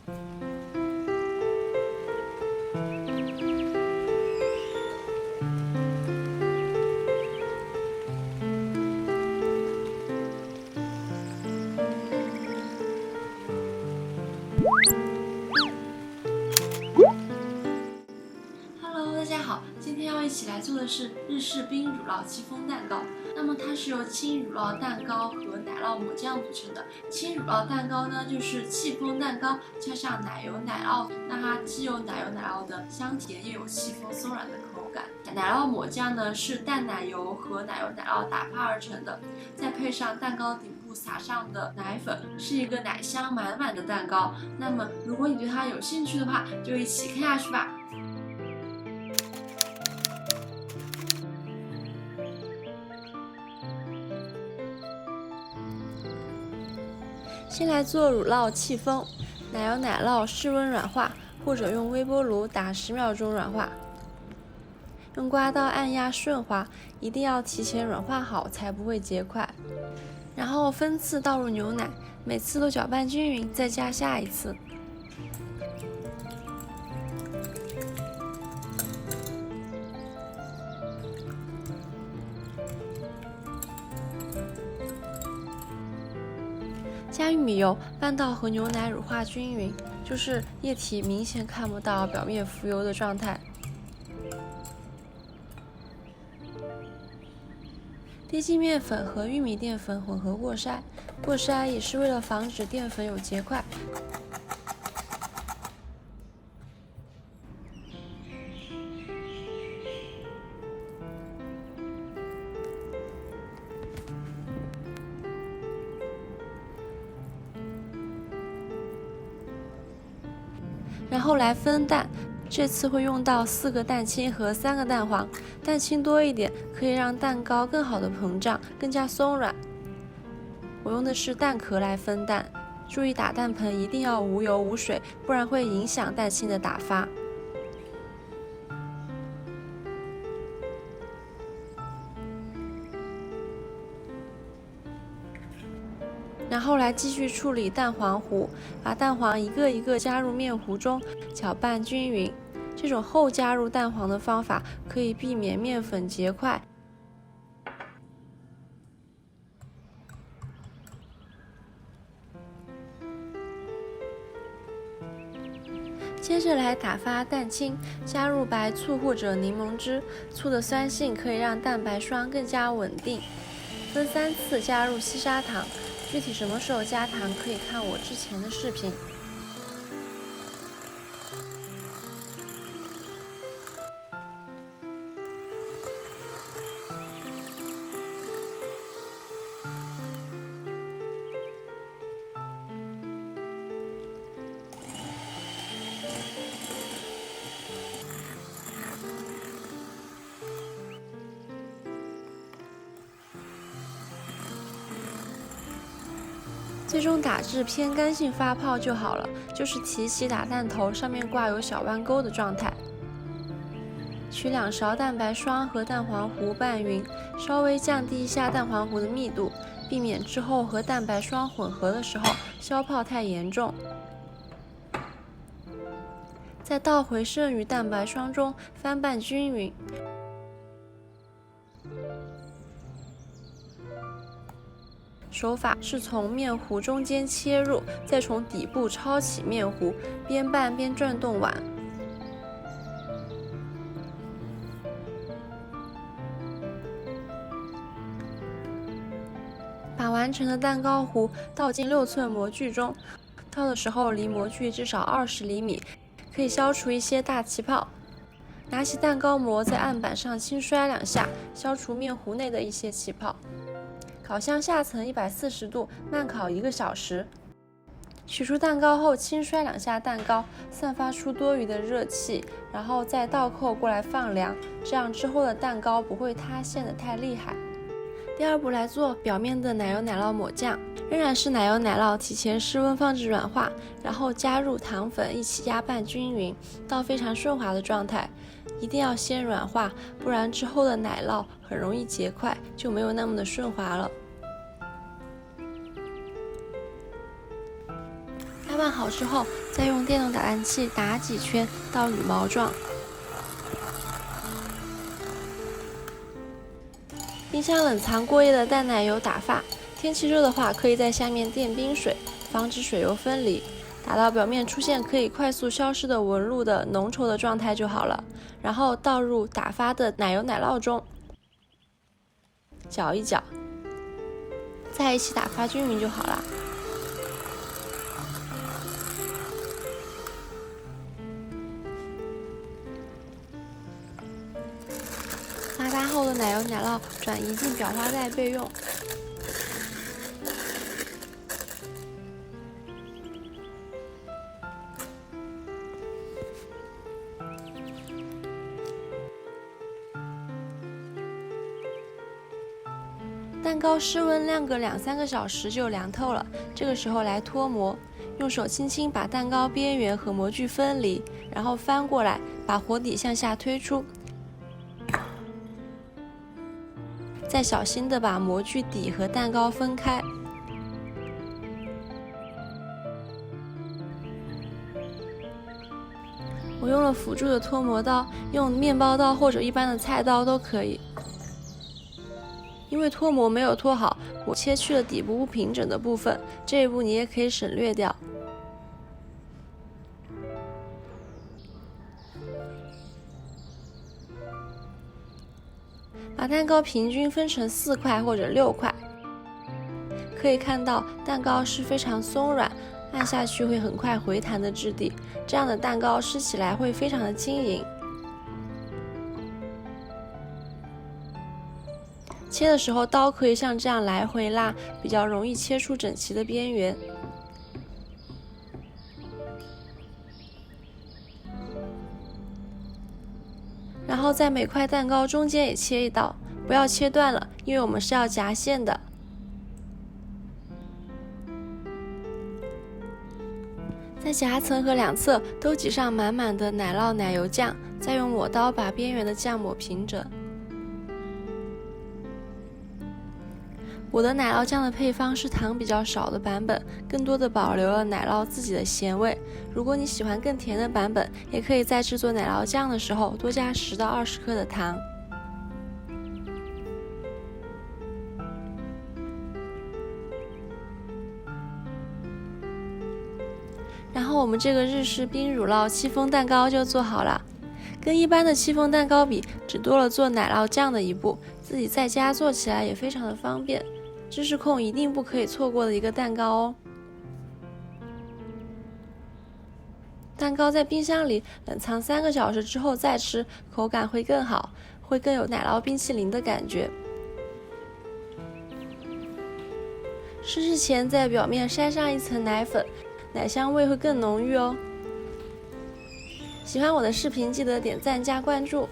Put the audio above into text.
Hello， 大家好，今天要一起来做的是日式冰乳酪戚风蛋糕。那么它是由轻乳酪蛋糕和奶酪抹酱组成的。轻乳酪蛋糕呢，就是戚风蛋糕加上奶油奶酪，那它既有奶油奶酪的香甜，又有戚风松软的口感。奶酪抹酱呢是淡奶油和奶油奶酪打发而成的，再配上蛋糕顶部撒上的奶粉，是一个奶香满满的蛋糕。那么如果你对它有兴趣的话，就一起看下去吧。先来做乳酪戚风，奶油奶酪室温软化，或者用微波炉打10秒钟软化。用刮刀按压顺滑，一定要提前软化好，才不会结块。然后分次倒入牛奶，每次都搅拌均匀，再加下一次。加玉米油拌到和牛奶乳化均匀，就是液体明显看不到表面浮油的状态。滴进面粉和玉米淀粉混合过筛，过筛也是为了防止淀粉有结块。然后来分蛋，这次会用到4个蛋清和3个蛋黄，蛋清多一点可以让蛋糕更好的膨胀，更加松软。我用的是蛋壳来分蛋，注意打蛋盆一定要无油无水，不然会影响蛋清的打发。然后来继续处理蛋黄糊，把蛋黄一个一个加入面糊中，搅拌均匀。这种后加入蛋黄的方法可以避免面粉结块。接着来打发蛋清，加入白醋或者柠檬汁，醋的酸性可以让蛋白霜更加稳定。分3次加入细砂糖。具体什么时候加糖，可以看我之前的视频。最终打至偏干性发泡就好了，就是提起打蛋头上面挂有小弯钩的状态。取2勺蛋白霜和蛋黄糊拌匀，稍微降低一下蛋黄糊的密度，避免之后和蛋白霜混合的时候消泡太严重。再倒回剩余蛋白霜中翻拌均匀。手法是从面糊中间切入，再从底部抄起面糊，边拌边转动碗。把完成的蛋糕糊倒进6寸模具中，倒的时候离模具至少20厘米，可以消除一些大气泡。拿起蛋糕模，在案板上轻摔2下，消除面糊内的一些气泡。烤箱下层140度，慢烤1个小时。取出蛋糕后，轻摔2下蛋糕，散发出多余的热气，然后再倒扣过来放凉，这样之后的蛋糕不会塌陷的太厉害。第2步来做表面的奶油奶酪抹酱，仍然是奶油奶酪提前室温放置软化，然后加入糖粉一起压拌均匀，到非常顺滑的状态。一定要先软化，不然之后的奶酪很容易结块，就没有那么的顺滑了。拍拌好之后，再用电动打蛋器打几圈到羽毛状。冰箱冷藏过夜的淡奶油打发，天气热的话，可以在下面垫冰水，防止水油分离。打到表面出现可以快速消失的纹路的浓稠的状态就好了。然后倒入打发的奶油奶酪中，搅一搅，再一起打发均匀就好了。发发后的奶油奶酪转移进裱花袋备用。蛋糕室温晾个2-3个小时就凉透了，这个时候来脱模，用手轻轻把蛋糕边缘和模具分离，然后翻过来，把活底向下推出，再小心地把模具底和蛋糕分开。我用了辅助的脱模刀，用面包刀或者一般的菜刀都可以。因为脱模没有脱好，我切去了底部不平整的部分，这一步你也可以省略掉。把蛋糕平均分成4块或者6块，可以看到蛋糕是非常松软，按下去会很快回弹的质地，这样的蛋糕吃起来会非常的轻盈。切的时候，刀可以像这样来回拉，比较容易切出整齐的边缘。然后在每块蛋糕中间也切一刀，不要切断了，因为我们是要夹馅的。在夹层和两侧都挤上满满的奶酪奶油酱，再用抹刀把边缘的酱抹平整。我的奶酪酱的配方是糖比较少的版本，更多的保留了奶酪自己的咸味。如果你喜欢更甜的版本，也可以在制作奶酪酱的时候多加10到20克的糖。然后我们这个日式冰乳酪戚风蛋糕就做好了，跟一般的戚风蛋糕比，只多了做奶酪酱的一步，自己在家做起来也非常的方便。知识控一定不可以错过的一个蛋糕哦。蛋糕在冰箱里冷藏3个小时之后再吃，口感会更好，会更有奶酪冰淇淋的感觉。吃之前在表面筛上一层奶粉，奶香味会更浓郁哦。喜欢我的视频记得点赞加关注。